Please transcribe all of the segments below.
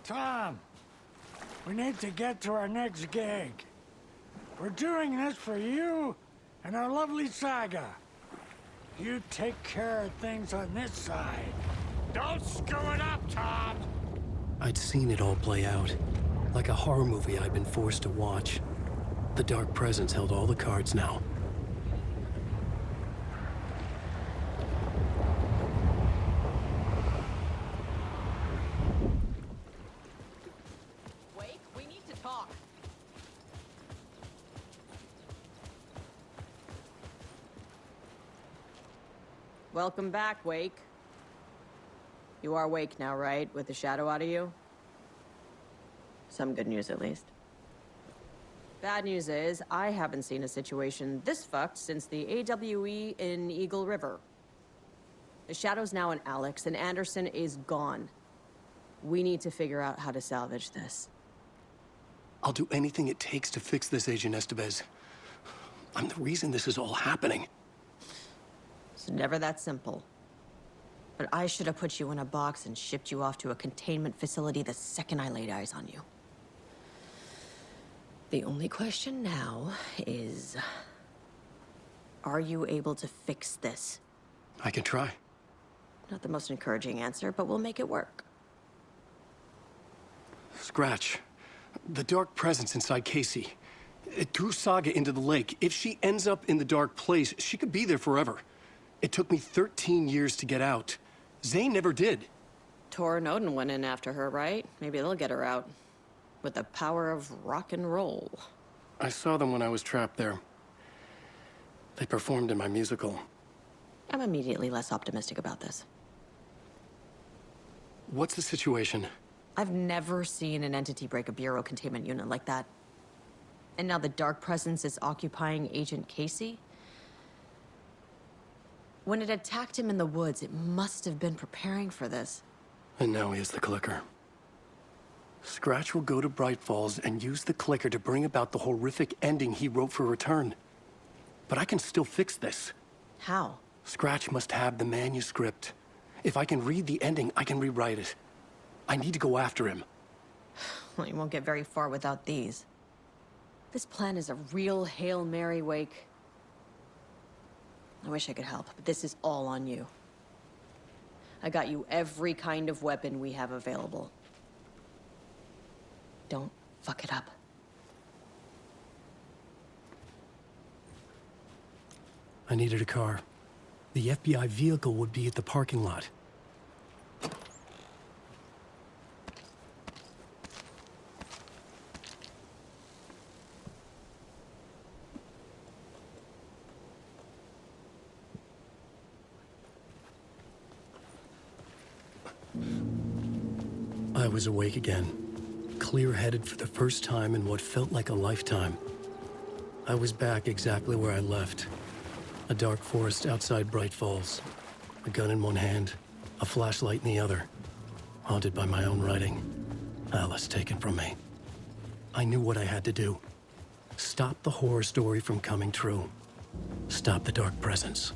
Tom, we need to get to our next gig. We're doing this for you and our lovely Saga. You take care of things on this side. Don't screw it up, Tom! I'd seen it all play out. Like a horror movie I'd been forced to watch. The Dark Presence held all the cards now. Wake, we need to talk. Welcome back, Wake. You are Wake now, right? With the shadow out of you? Some good news, at least. Bad news is, I haven't seen a situation this fucked since the AWE in Eagle River. The shadow's now in Alex, and Anderson is gone. We need to figure out how to salvage this. I'll do anything it takes to fix this, Agent Estevez. I'm the reason this is all happening. It's never that simple. But I should have put you in a box and shipped you off to a containment facility the second I laid eyes on you. The only question now is... are you able to fix this? I can try. Not the most encouraging answer, but we'll make it work. Scratch. The Dark Presence inside Casey. It threw Saga into the lake. If she ends up in the Dark Place, she could be there forever. It took me 13 years to get out. Zane never did. Tor and Odin went in after her, right? Maybe they'll get her out. With the power of rock and roll. I saw them when I was trapped there. They performed in my musical. I'm immediately less optimistic about this. What's the situation? I've never seen an entity break a bureau containment unit like that. And now the Dark Presence is occupying Agent Casey? When it attacked him in the woods, it must have been preparing for this. And now he has the clicker. Scratch will go to Bright Falls and use the clicker to bring about the horrific ending he wrote for Return. But I can still fix this. How? Scratch must have the manuscript. If I can read the ending, I can rewrite it. I need to go after him. Well, you won't get very far without these. This plan is a real Hail Mary, Wake. I wish I could help, but this is all on you. I got you every kind of weapon we have available. Don't fuck it up. I needed a car. The FBI vehicle would be at the parking lot. I was awake again, clear-headed for the first time in what felt like a lifetime. I was back exactly where I left. A dark forest outside Bright Falls. A gun in one hand, a flashlight in the other. Haunted by my own writing. Alice taken from me. I knew what I had to do. Stop the horror story from coming true. Stop the Dark Presence.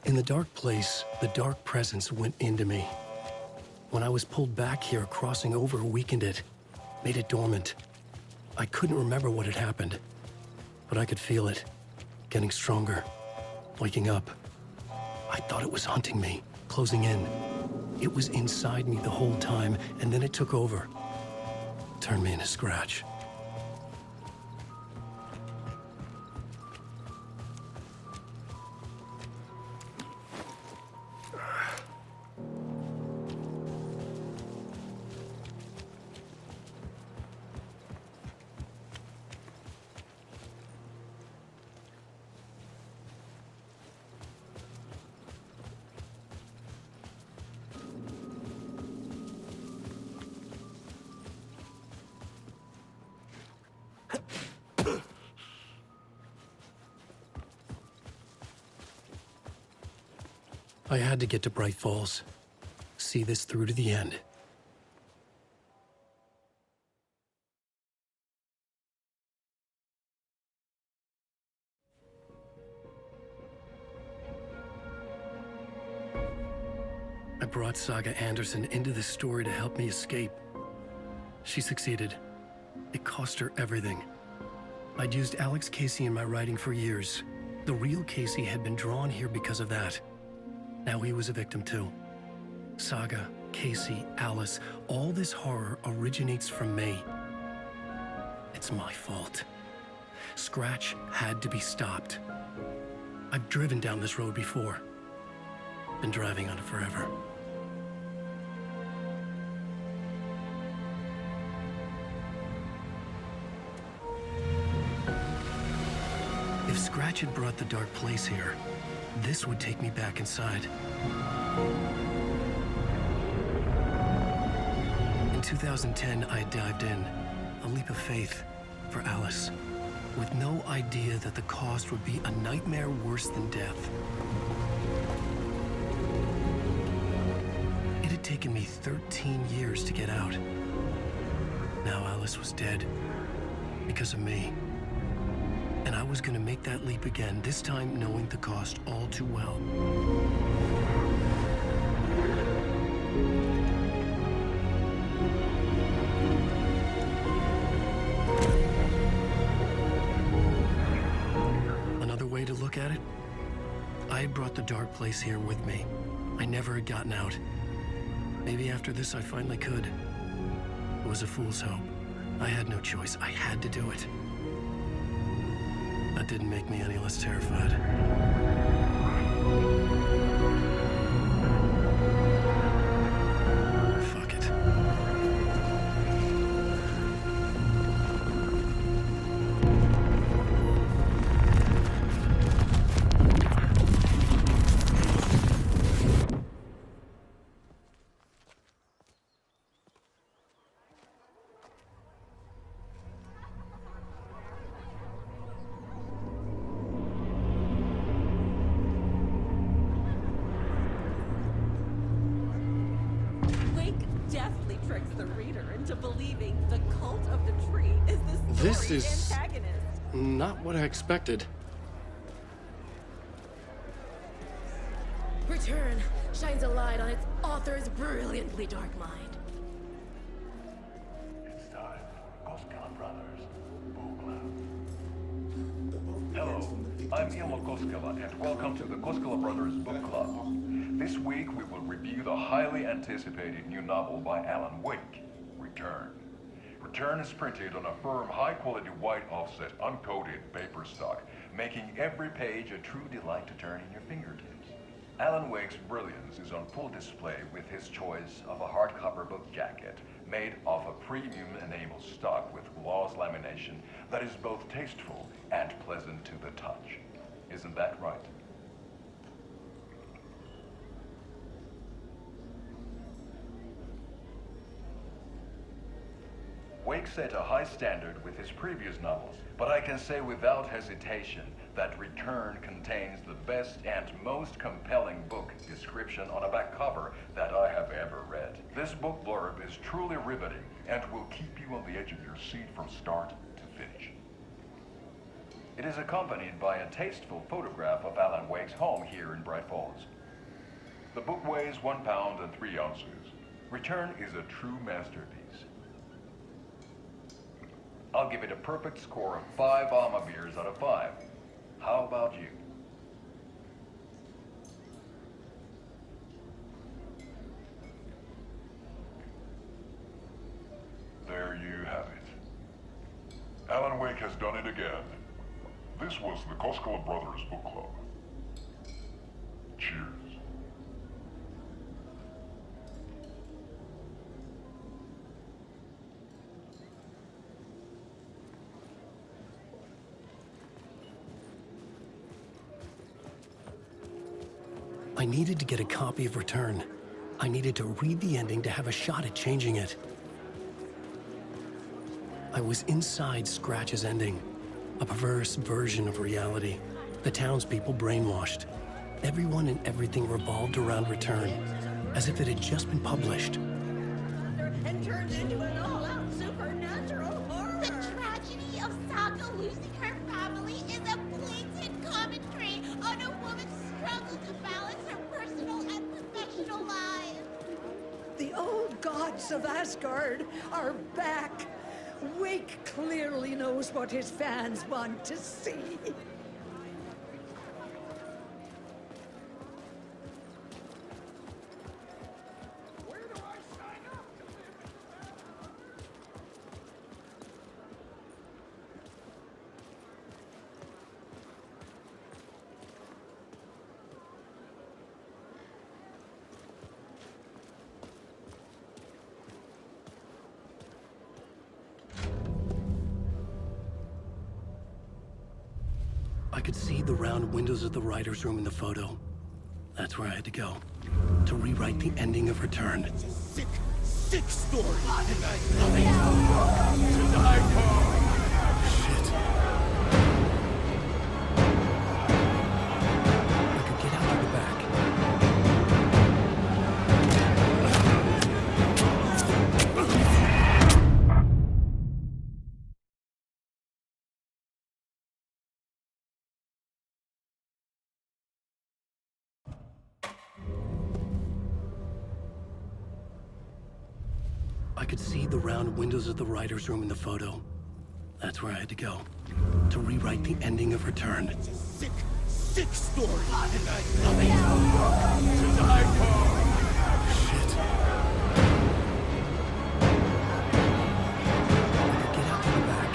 In the dark place, the dark presence went into me. When I was pulled back here, crossing over weakened it, made it dormant. I couldn't remember what had happened, but I could feel it, getting stronger, waking up. I thought it was hunting me, closing in. It was inside me the whole time, and then it took over. Turned me into Scratch. I had to get to Bright Falls. See this through to the end. I brought Saga Anderson into this story to help me escape. She succeeded. It cost her everything. I'd used Alex Casey in my writing for years. The real Casey had been drawn here because of that. Now he was a victim too. Saga, Casey, Alice, all this horror originates from me. It's my fault. Scratch had to be stopped. I've driven down this road before. Been driving on it forever. If Scratch had brought the dark place here, this would take me back inside. In 2010, I dived in, a leap of faith for Alice, with no idea that the cost would be a nightmare worse than death. It had taken me 13 years to get out. Now Alice was dead, because of me. And I was gonna make that leap again, this time knowing the cost all too well. Another way to look at it, I had brought the dark place here with me. I never had gotten out. Maybe after this I finally could. It was a fool's hope. I had no choice. I had to do it. That didn't make me any less terrified. Fuck it. Deftly tricks the reader into believing the cult of the tree is the This story's is antagonist. not what I expected. Return shines a light on its author's brilliantly dark mind. It's time for Koskela Brothers Book Club. Hello, I'm Ilmo Koskela, and welcome to the Koskela Brothers Book Club. This week we will review the highly anticipated new novel by Alan Wake, Return. Return is printed on a firm, high-quality white offset, uncoated paper stock, making every page a true delight to turn in your fingertips. Alan Wake's brilliance is on full display with his choice of a hardcover book jacket made of a premium enamel stock with gloss lamination that is both tasteful and pleasant to the touch. Isn't that right? Wake set a high standard with his previous novels, but I can say without hesitation that Return contains the best and most compelling book description on a back cover that I have ever read. This book blurb is truly riveting and will keep you on the edge of your seat from start to finish. It is accompanied by a tasteful photograph of Alan Wake's home here in Bright Falls. The book weighs 1 pound and 3 ounces. Return is a true masterpiece. I'll give it a perfect score of 5 Alma beers out of 5. How about you? There you have it. Alan Wake has done it again. This was the Koskela Brothers Book Club. Cheers. I needed to get a copy of Return. I needed to read the ending to have a shot at changing it. I was inside Scratch's ending, a perverse version of reality. The townspeople brainwashed. Everyone and everything revolved around Return, as if it had just been published. And turns into an all-out supernatural horror. The tragedy of Saga losing her family is a blatant commentary on a woman's struggle to balance her personal and professional lives. The old gods of Asgard are back. Wake clearly knows what his fans want to see. I could see the round windows of the writer's room in the photo. That's where I had to go, to rewrite the ending of Return. It's a sick, sick story. And I love it. To die for. Shit. I could get out to the back. I could see the round windows of the writer's room in the photo. That's where I had to go, to rewrite the ending of Return. It's a sick, sick story. And I love it. To die for. Shit. I could get out to the back.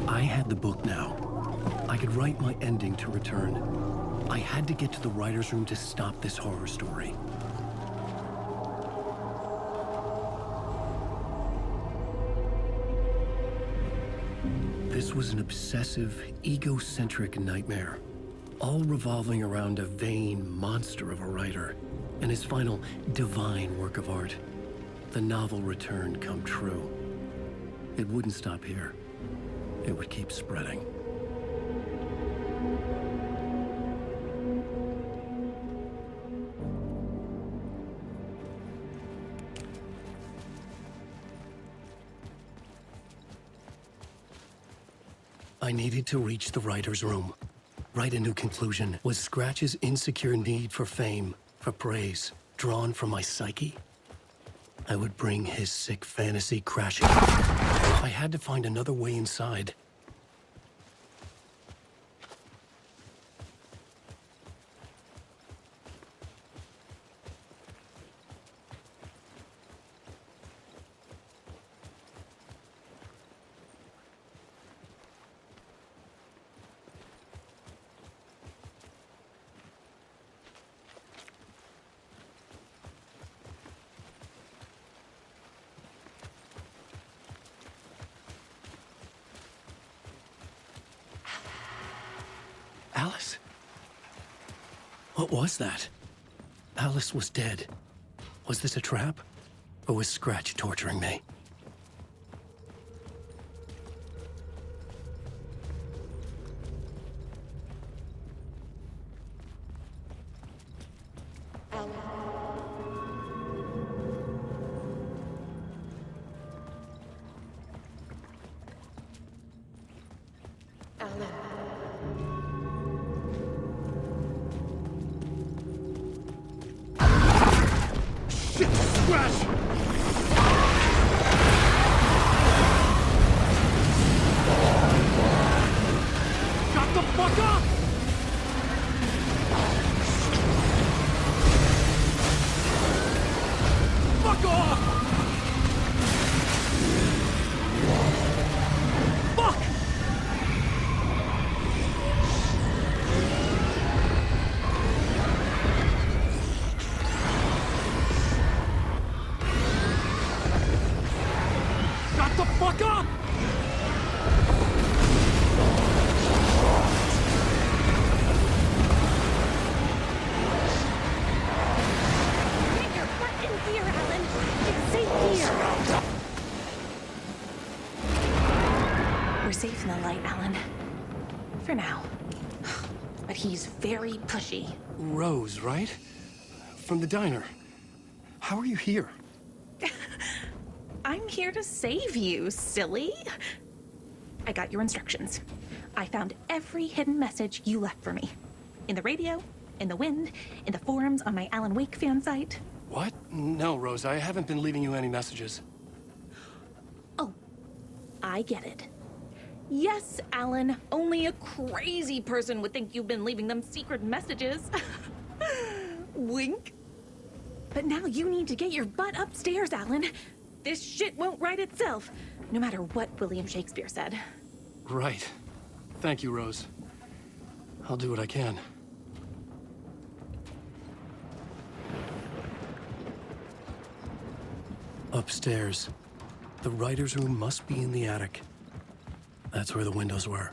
I had the book now. I could write my ending to Return. I had to get to the writer's room to stop this horror story. This was an obsessive, egocentric nightmare, all revolving around a vain monster of a writer and his final divine work of art, the novel Return come true. It wouldn't stop here. It would keep spreading. I needed to reach the writer's room. Write a new conclusion. Was Scratch's insecure need for fame, for praise, drawn from my psyche? I would bring his sick fantasy crashing. I had to find another way inside. Alice? What was that? Alice was dead. Was this a trap? Or was Scratch torturing me? Scratch! Shut the fuck up! Fuck off! Fuck! Shut the fuck up! Get your butt in here, Alan. It's safe here. We're safe in the light, Alan. For now. But he's very pushy. Rose, right? From the diner. How are you here? I'm here to save you, silly. I got your instructions. I found every hidden message you left for me. In the radio, in the wind, in the forums on my Alan Wake fan site. What? No, Rose, I haven't been leaving you any messages. Oh, I get it. Yes, Alan, only a crazy person would think you've been leaving them secret messages. Wink. But now you need to get your butt upstairs, Alan. This shit won't right itself, no matter what William Shakespeare said. Right. Thank you, Rose. I'll do what I can. Upstairs. The writer's room must be in the attic. That's where the windows were.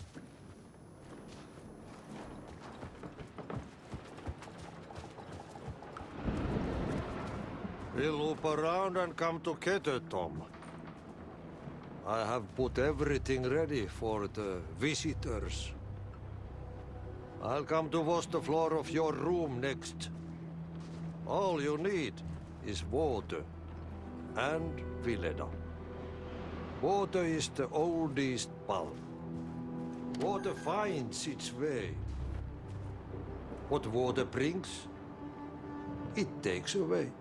We'll loop around and come together, Tom. I have put everything ready for the visitors. I'll come to wash the floor of your room next. All you need is water and Vileda. Water is the oldest bulb. Water finds its way. What water brings, it takes away.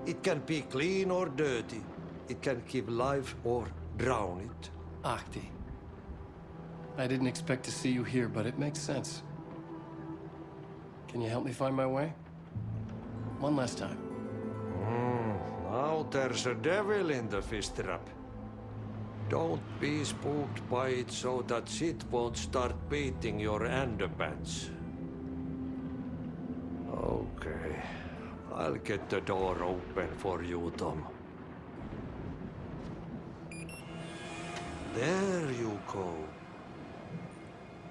It can be clean or dirty. It can give life or drown it. Ahti. I didn't expect to see you here, but it makes sense. Can you help me find my way? One last time. Now there's a devil in the fish trap. Don't be spooked by it so that shit won't start beating your underpants. Okay. I'll get the door open for you, Tom. There you go.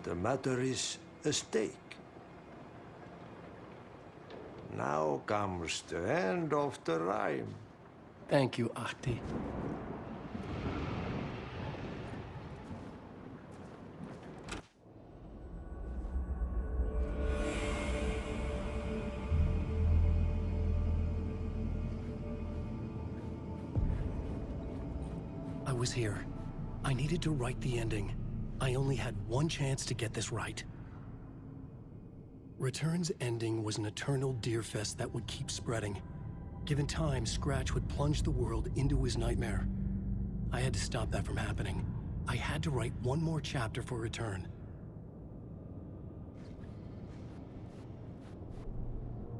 The matter is a stake. Now comes the end of the rhyme. Thank you, Ahti. I was here. I needed to write the ending. I only had one chance to get this right. Return's ending was an eternal Deerfest that would keep spreading. Given time, Scratch would plunge the world into his nightmare. I had to stop that from happening. I had to write one more chapter for Return.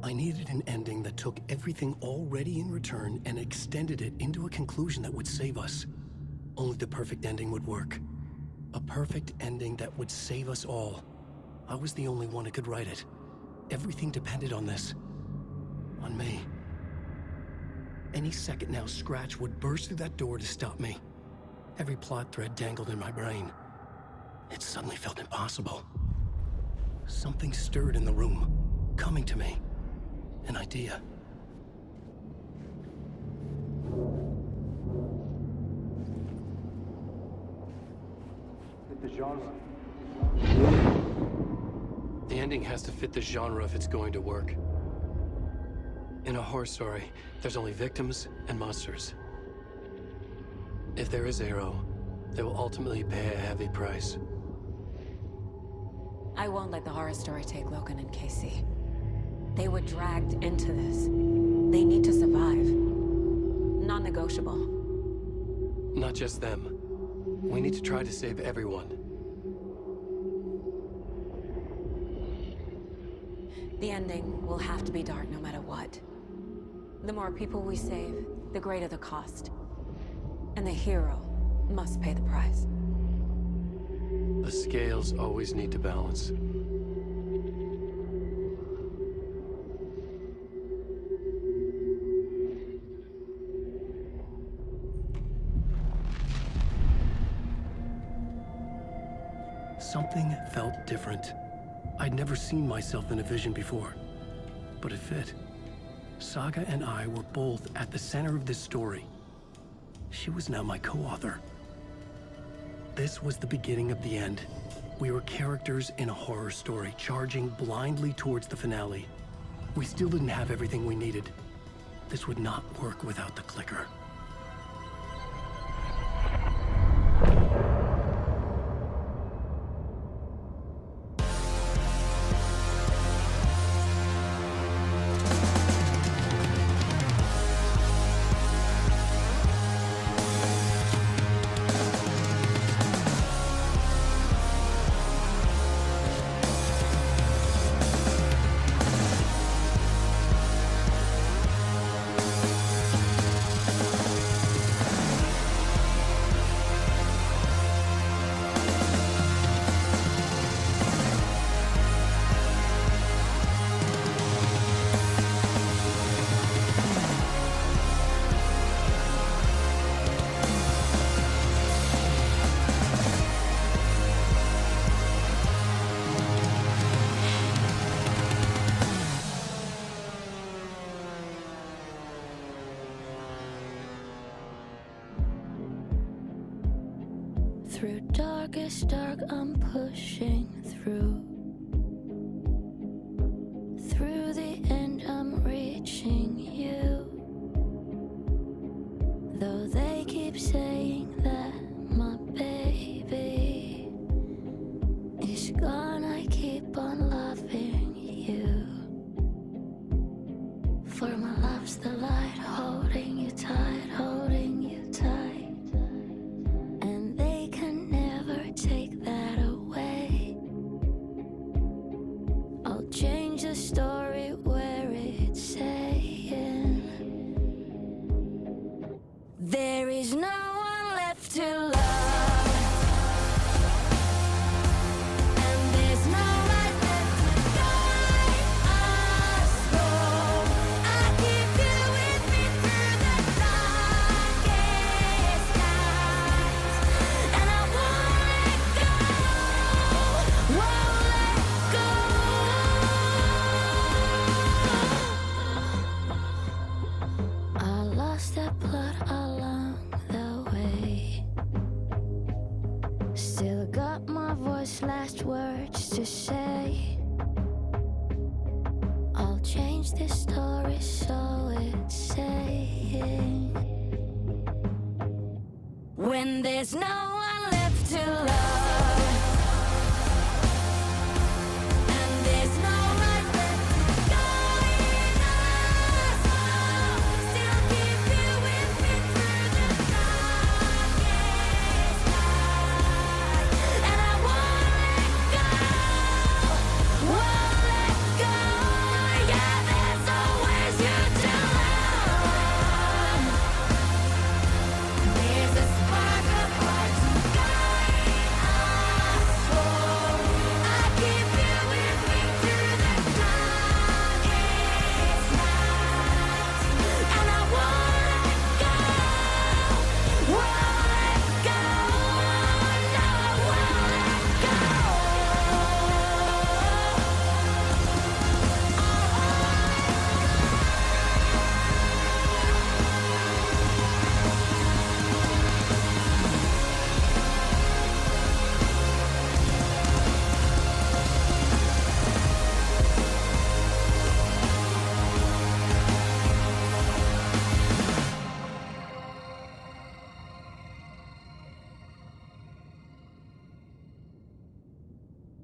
I needed an ending that took everything already in Return and extended it into a conclusion that would save us. Only the perfect ending would work. A perfect ending that would save us all. I was the only one who could write it. Everything depended on this. On me. Any second now, Scratch would burst through that door to stop me. Every plot thread dangled in my brain. It suddenly felt impossible. Something stirred in the room, coming to me. An idea. The genre. The ending has to fit the genre if it's going to work. In a horror story, there's only victims and monsters. If there is Arrow, they will ultimately pay a heavy price. I won't let the horror story take Logan and Casey. They were dragged into this. They need to survive. non-negotiable. Not just them. We need to try to save everyone. The ending will have to be dark no matter what. The more people we save, the greater the cost. And the hero must pay the price. The scales always need to balance. Something felt different. I'd never seen myself in a vision before, but it fit. Saga and I were both at the center of this story. She was now my co-author. This was the beginning of the end. We were characters in a horror story, charging blindly towards the finale. We still didn't have everything we needed. This would not work without the clicker. Through darkest dark, I'm pushing through. Through the end, I'm reaching you. Though they keep saying that my baby is gone, I keep on loving you. For my love's the light, holding you tight, holding you tight. Take that away. I'll change the story where it's saying there is no one left to love. Last words to say. I'll change this story so it's saying when there's no one left to love.